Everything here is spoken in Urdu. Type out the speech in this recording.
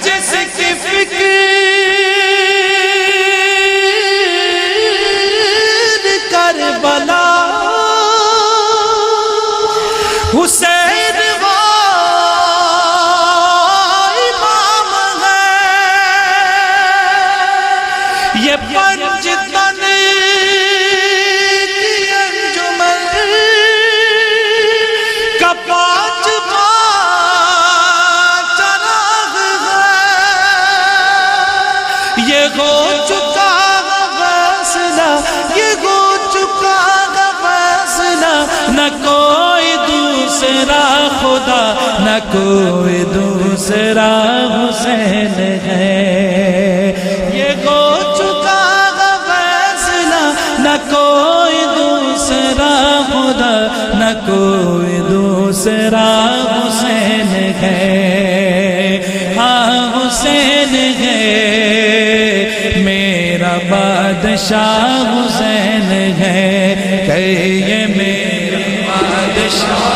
جس کی فکر کربلا حسین وہ امام ہے، یہ پنج تن کی انجمن کا پانچواں چراغ ہے، یہ ہو چکا فیصلہ، یہ ہو چکا فیصلہ، نہ کوئی دوسرا خدا، نہ کوئی دوسرا حسین ہے، یہ ہو چکا فیصلہ، نہ کوئی دوسرا خدا، نہ کوئی دوسرا حسین ہے، ہاں حسین ہے، میرا بادشاہ حسین ہے، کہ یہ میرا بادشاہ